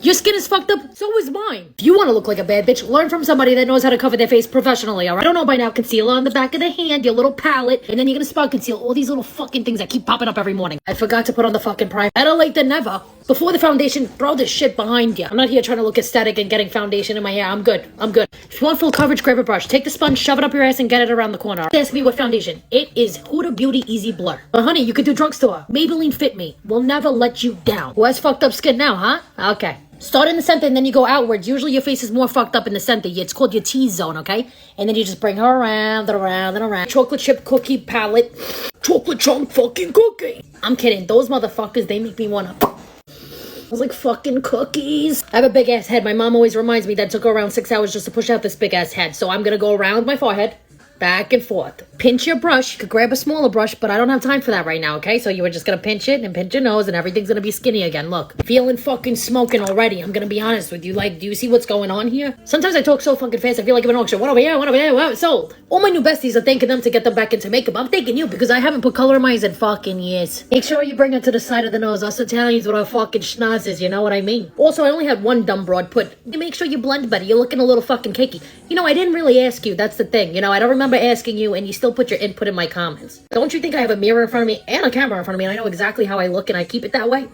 Your skin is fucked up, so is mine. If you want to look like a bad bitch, learn from somebody that knows how to cover their face professionally, alright? I don't know by now, concealer on the back of the hand, your little palette, and then you're gonna spot conceal all these little fucking things that keep popping up every morning. I forgot to put on the fucking primer. Better late than never. Before the foundation, throw this shit behind you. I'm not here trying to look aesthetic and getting foundation in my hair. I'm good. If you want full coverage, grab a brush. Take the sponge, shove it up your ass, and get it around the corner. Ask me what foundation. It is Huda Beauty Easy Blur. But honey, you could do drugstore. Maybelline Fit Me. Will never let you down. Who has fucked up skin now, huh? Okay. Start in the center and then you go outwards. Usually your face is more fucked up in the center. It's called your T-zone, okay? And then you just bring her around and around and around. Chocolate chip cookie palette. Chocolate chunk fucking cookie. I'm kidding. Those motherfuckers, they make me wanna... I was like, fucking cookies. I have a big ass head. My mom always reminds me that it took her around 6 hours just to push out this big ass head. So I'm gonna go around my forehead. Back and forth. Pinch your brush. You could grab a smaller brush, but I don't have time for that right now, okay? So you were just gonna pinch it and pinch your nose and everything's gonna be skinny again. Look, feeling fucking smoking already. I'm gonna be honest with you. Like, do you see what's going on here? Sometimes I talk so fucking fast, I feel like I'm an auction. One over here, wow, it's sold. All my new besties are thanking them to get them back into makeup. I'm thanking you because I haven't put color in my eyes in fucking years. Make sure you bring it to the side of the nose. Us Italians with our fucking schnozzes, you know what I mean? Also, I only had one dumb broad put. Make sure you blend better. You're looking a little fucking cakey. You know, I didn't really ask you. That's the thing. You know, I don't remember asking you and you still put your input in my comments. Don't you think I have a mirror in front of me and a camera in front of me and I know exactly how I look and I keep it that way?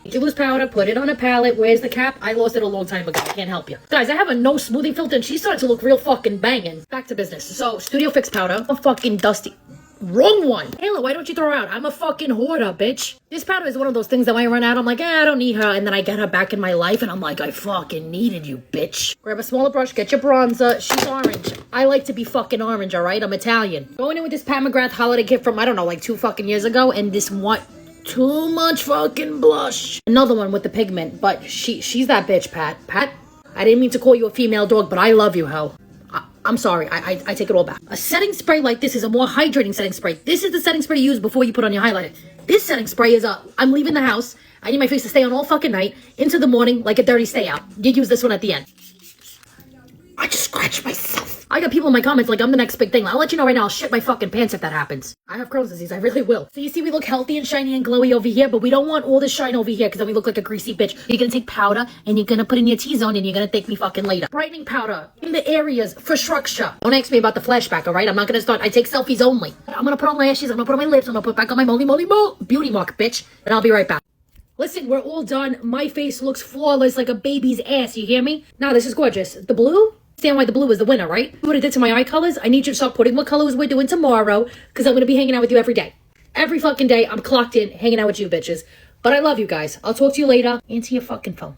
You lose powder, put it on a palette. Where's the cap? I lost it a long time ago. I can't help you. Guys, I have a no smoothing filter and she's starting to look real fucking banging. Back to business. So, Studio Fix powder. I'm fucking dusty. Wrong one. Ayla, why don't you throw her out? I'm a fucking hoarder, bitch. This powder is one of those things that when I run out, I'm like, I don't need her. And then I get her back in my life and I'm like, I fucking needed you, bitch. Grab a smaller brush, get your bronzer. She's orange. I like to be fucking orange, alright? I'm Italian. Going in with this Pat McGrath holiday kit from, I don't know, like 2 fucking years ago. And this one, too much fucking blush. Another one with the pigment. But she's that bitch, Pat. Pat, I didn't mean to call you a female dog, but I love you, ho. I'm sorry, I take it all back. A setting spray like this is a more hydrating setting spray. This is the setting spray you use before you put on your highlighter. This setting spray is I'm leaving the house. I need my face to stay on all fucking night, into the morning, like a dirty stay out. You use this one at the end. I just scratched myself. I got people in my comments like I'm the next big thing. I'll let you know right now, I'll shit my fucking pants if that happens. I have Crohn's disease, I really will. So you see we look healthy and shiny and glowy over here, but we don't want all this shine over here because then we look like a greasy bitch. You're gonna take powder and you're gonna put in your T-zone and you're gonna thank me fucking later. Brightening powder in the areas for structure. Don't ask me about the flashback, alright? I'm not gonna start. I take selfies only. I'm gonna put on lashes, I'm gonna put on my lips, I'm gonna put back on my moly beauty mark, bitch. And I'll be right back. Listen, we're all done. My face looks flawless like a baby's ass, you hear me? Now this is gorgeous. The blue? Understand why the blue is the winner, right? What I did to my eye colors, I need you to start putting what colors we're doing tomorrow because I'm going to be hanging out with you every day. Every fucking day, I'm clocked in, hanging out with you bitches. But I love you guys. I'll talk to you later. Answer your fucking phone.